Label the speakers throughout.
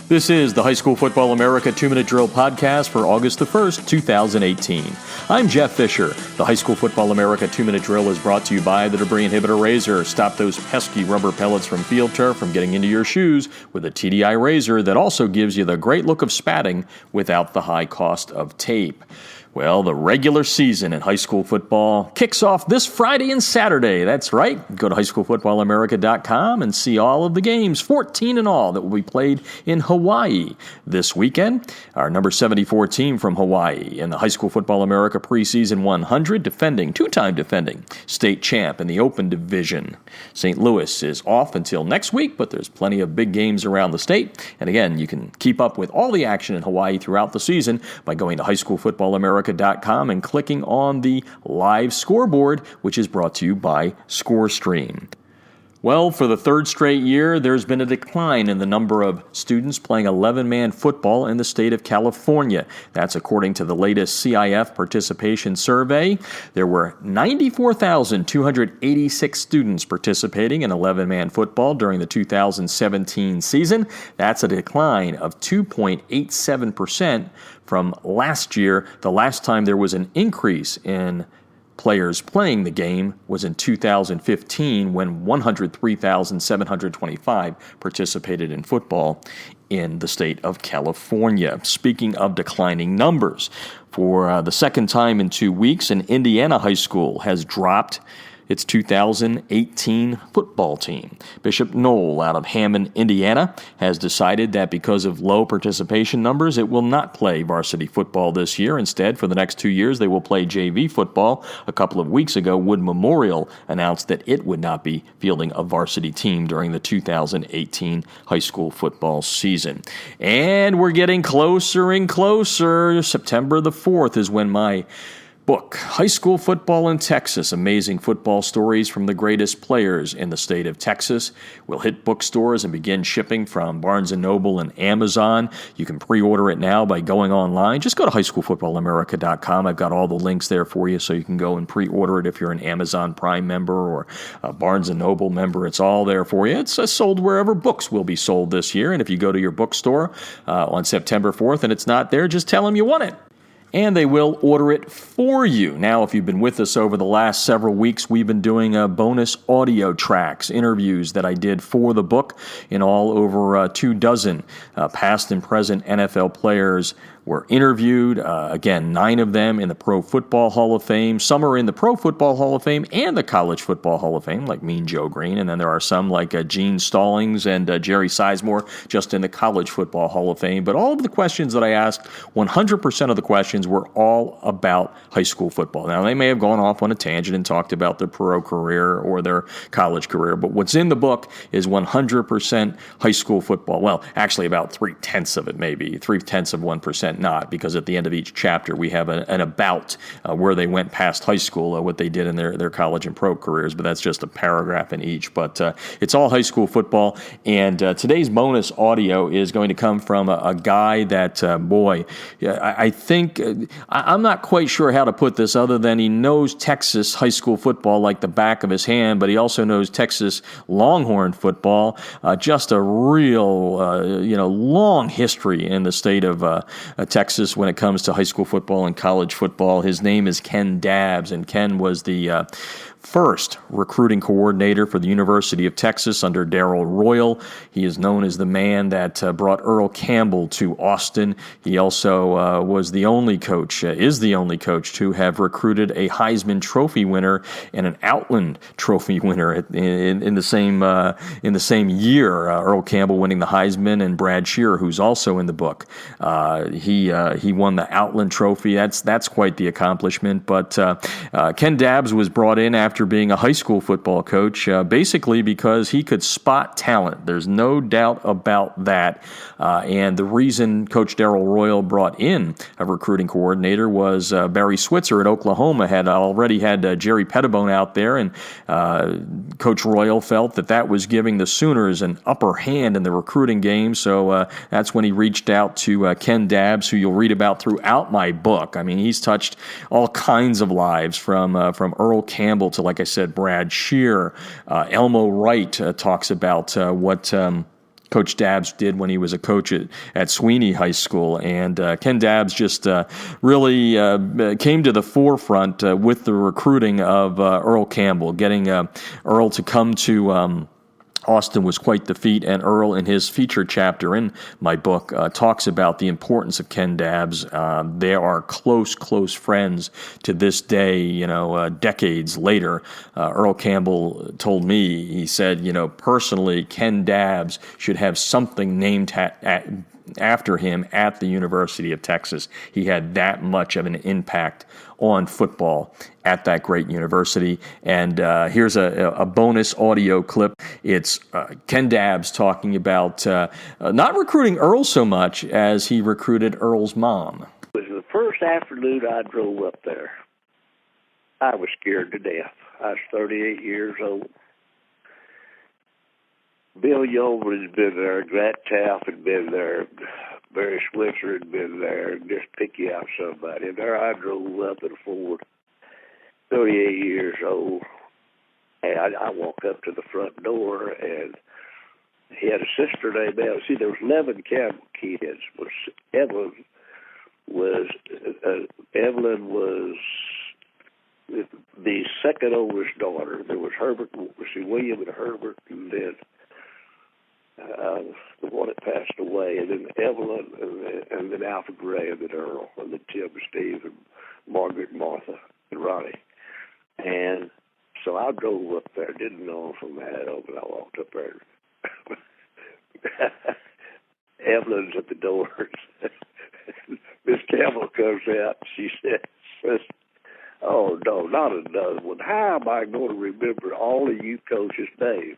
Speaker 1: This is the High School Football America 2-Minute Drill Podcast for August the 1st, 2018. I'm Jeff Fisher. The High School Football America 2-Minute Drill is brought to you by the Debris Inhibitor Razor. Stop those pesky rubber pellets from field turf from getting into your shoes with a TDI razor that also gives you the great look of spatting without the high cost of tape. Well, the regular season in high school football kicks off this Friday and Saturday. That's right. Go to highschoolfootballamerica.com and see all of the games, 14 in all, that will be played in Hawaii this weekend. Our number 74 team from Hawaii in the High School Football America preseason 100, two-time defending state champ in the Open Division. St. Louis is off until next week, but there's plenty of big games around the state. And again, you can keep up with all the action in Hawaii throughout the season by going to highschoolfootballamerica.com and clicking on the live scoreboard, which is brought to you by ScoreStream. Well, for the third straight year, there's been a decline in the number of students playing 11-man football in the state of California. That's according to the latest CIF participation survey. There were 94,286 students participating in 11-man football during the 2017 season. That's a decline of 2.87% from last year. The last time there was an increase in players playing the game was in 2015 when 103,725 participated in football in the state of California. Speaking of declining numbers, for the second time in 2 weeks, an Indiana high school has dropped its 2018 football team. Bishop Knoll out of Hammond, Indiana, has decided that because of low participation numbers, it will not play varsity football this year. Instead, for the next 2 years, they will play JV football. A couple of weeks ago, Wood Memorial announced that it would not be fielding a varsity team during the 2018 high school football season. And we're getting closer and closer. September the 4th is when my book, High School Football in Texas, Amazing Football Stories from the Greatest Players in the State of Texas, will hit bookstores and begin shipping from Barnes & Noble and Amazon. You can pre-order it now by going online. Just go to highschoolfootballamerica.com. I've got all the links there for you, so you can go and pre-order it if you're an Amazon Prime member or a Barnes & Noble member. It's all there for you. It's sold wherever books will be sold this year, and if you go to your bookstore on September 4th and it's not there, just tell them you want it, and they will order it for you. Now, if you've been with us over the last several weeks, we've been doing bonus audio tracks, interviews that I did for the book, in all over 24 past and present NFL players were interviewed. Again, 9 of them in the Pro Football Hall of Fame. Some are in the Pro Football Hall of Fame and the College Football Hall of Fame, like Mean Joe Green. And then there are some like Gene Stallings and Jerry Sizemore just in the College Football Hall of Fame. But all of the questions that I asked, 100% of the questions were all about high school football. Now, they may have gone off on a tangent and talked about their pro career or their college career, but what's in the book is 100% high school football. Well, actually about 0.3 of it, maybe 0.3% not, because at the end of each chapter we have an about where they went past high school, what they did in their college and pro careers, but that's just a paragraph in each. But it's all high school football, and today's bonus audio is going to come from a guy that, I think, I'm not quite sure how to put this other than he knows Texas high school football like the back of his hand, but he also knows Texas Longhorn football. Just a real, long history in the state of Texas when it comes to high school football and college football. His name is Ken Dabbs, and Ken was the first recruiting coordinator for the University of Texas under Darrell Royal. He is known as the man that brought Earl Campbell to Austin. He also is the only coach to have recruited a Heisman Trophy winner and an Outland Trophy winner in the same year. Earl Campbell winning the Heisman, and Brad Shearer, who's also in the book. He won the Outland Trophy. That's quite the accomplishment. But Ken Dabbs was brought in after being a high school football coach, basically because he could spot talent. There's no doubt about that. And the reason Coach Darrell Royal brought in a recruiting coordinator was Barry Switzer at Oklahoma had already had Jerry Pettibone out there, and Coach Royal felt that was giving the Sooners an upper hand in the recruiting game. So that's when he reached out to Ken Dabbs, who you'll read about throughout my book. I mean, he's touched all kinds of lives, from Earl Campbell to, like I said, Brad Shearer. Elmo Wright talks about what Coach Dabbs did when he was a coach at Sweeney High School. And Ken Dabbs just really came to the forefront with the recruiting of Earl Campbell. Getting Earl to come to Austin was quite the feat, and Earl, in his featured chapter in my book, talks about the importance of Ken Dabbs. They are close friends to this day, decades later. Earl Campbell told me, he said, personally, Ken Dabbs should have something named after him at the University of Texas. He had that much of an impact on football at that great university. And here's a bonus audio clip. It's Ken Dabbs talking about not recruiting Earl so much as he recruited Earl's mom.
Speaker 2: It was the first afternoon I drove up there. I was scared to death. I was 38 years old. Bill Yeoman had been there, Grant Taft had been there, Barry Switzer had been there, just pick you out somebody. And there I drove up in a Ford, 38 years old, and I walk up to the front door, and he had a sister named Evelyn. See, there was 11 Campbell kids. Evelyn was the second oldest daughter. There was Herbert, William and Herbert, and then the one that passed away, and then Evelyn, and then Alfred Gray, and then Earl, and then Tim and Steve, and Margaret and Martha, and Ronnie. And so I drove up there, didn't know from that open. I walked up there. Evelyn's at the door. Miss Campbell comes out. She says, "Oh, no, not another one. How am I going to remember all of you coaches' names?"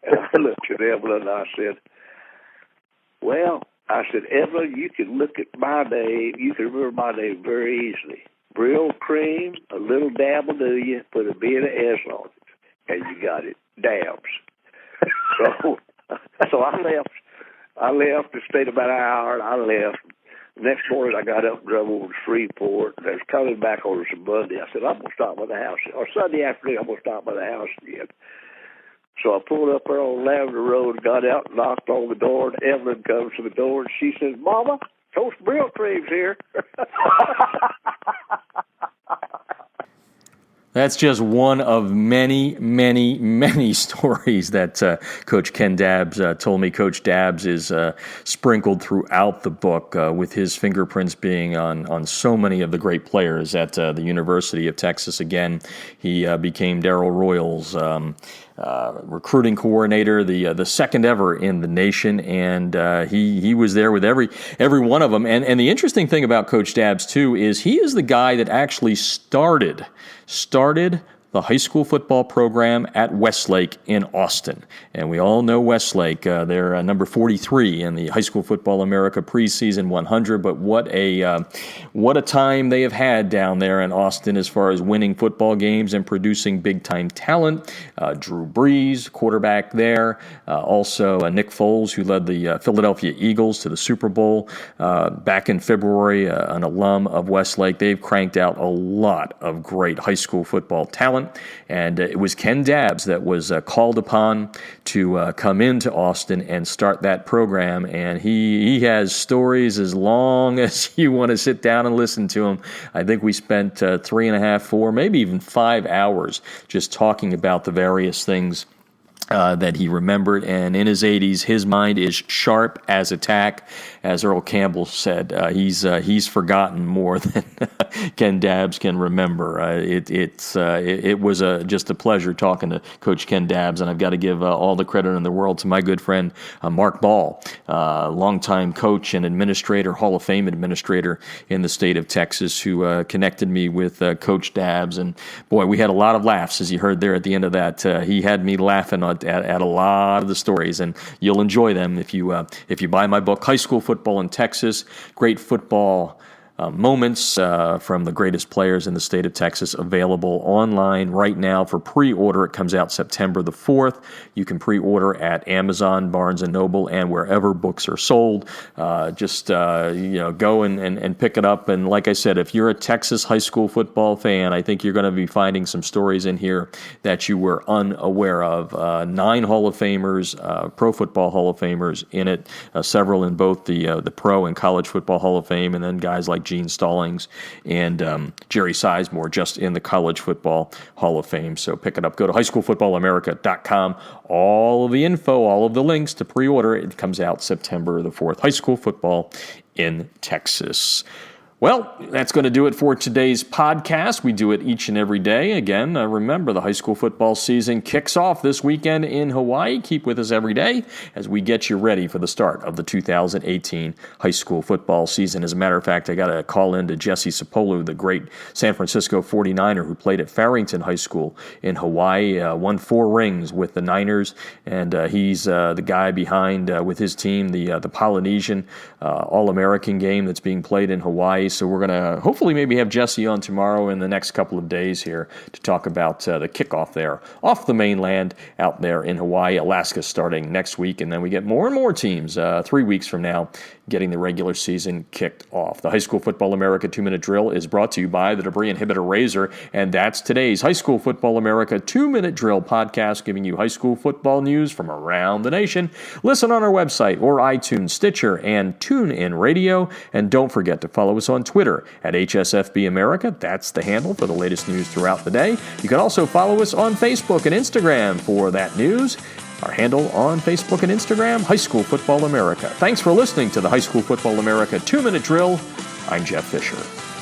Speaker 2: And I looked at Evelyn and I said, Evelyn, you can look at my name. You can remember my name very easily. Brill Cream, a little dab will do you, put a B and an S on it, and you got it. Dabs. So I left. It stayed about an hour, and I left. Next morning, I got up and drove over to Freeport, and I was coming back on Monday. I said, I'm going to stop by the house. Or Sunday afternoon, I'm going to stop by the house again. So I pulled up there on Lavender Road, got out, and knocked on the door, and Evelyn comes to the door, and she says, "Mama, Coach Brill Cream's here."
Speaker 1: That's just one of many, many, many stories that Coach Ken Dabbs told me. Coach Dabbs is sprinkled throughout the book with his fingerprints being on so many of the great players at the University of Texas. Again, he became Darryl Royal's recruiting coordinator, the second ever in the nation, and he was there with every one of them. And the interesting thing about Coach Dabbs too is he is the guy that actually started the high school football program at Westlake in Austin. And we all know Westlake. They're number 43 in the High School Football America preseason 100. But what a time they have had down there in Austin as far as winning football games and producing big-time talent. Drew Brees, quarterback there. Also Nick Foles, who led the Philadelphia Eagles to the Super Bowl back in February, an alum of Westlake. They've cranked out a lot of great high school football talent. And it was Ken Dabbs that was called upon to come into Austin and start that program. And he has stories as long as you want to sit down and listen to him. I think we spent 3.5, 4, maybe even 5 hours just talking about the various things that he remembered. And in his 80s, his mind is sharp as a tack. As Earl Campbell said, he's forgotten more than Ken Dabbs can remember. It was just a pleasure talking to Coach Ken Dabbs, and I've got to give all the credit in the world to my good friend Mark Ball, longtime coach and administrator, Hall of Fame administrator in the state of Texas, who connected me with Coach Dabbs. And boy, we had a lot of laughs, as you heard there at the end of that. He had me laughing at a lot of the stories, and you'll enjoy them if you buy my book, High School Football in Texas. Great football moments from the greatest players in the state of Texas available online right now for pre-order. It comes out September the 4th. You can pre-order at Amazon, Barnes & Noble, and wherever books are sold. Just go and pick it up. And like I said, if you're a Texas high school football fan, I think you're going to be finding some stories in here that you were unaware of. 9 Hall of Famers, Pro Football Hall of Famers in it, several in both the Pro and College Football Hall of Fame, and then guys like Gene Stallings and Jerry Sizemore just in the College Football Hall of Fame. So pick it up. Go to highschoolfootballamerica.com. All of the info, all of the links to pre-order. It comes out September the 4th. High school football in Texas. Well, that's going to do it for today's podcast. We do it each and every day. Again, remember, the high school football season kicks off this weekend in Hawaii. Keep with us every day as we get you ready for the start of the 2018 high school football season. As a matter of fact, I got a call in to Jesse Sapolu, the great San Francisco 49er who played at Farrington High School in Hawaii, won 4 rings with the Niners, and he's the guy behind, with his team, the Polynesian All-American game that's being played in Hawaii. So we're going to hopefully maybe have Jesse on tomorrow in the next couple of days here to talk about the kickoff there off the mainland out there in Hawaii. Alaska starting next week, and then we get more and more teams 3 weeks from now getting the regular season kicked off. The High School Football America 2-Minute Drill is brought to you by the Debris Inhibitor Razor, and that's today's High School Football America 2-Minute Drill podcast, giving you high school football news from around the nation. Listen on our website or iTunes, Stitcher, and TuneIn Radio, and don't forget to follow us on Twitter at HSFB America. That's the handle for the latest news throughout the day. You can also follow us on Facebook and Instagram for that news. Our handle on Facebook and Instagram, High School Football America. Thanks for listening to the High School Football America 2-Minute Drill. I'm Jeff Fisher.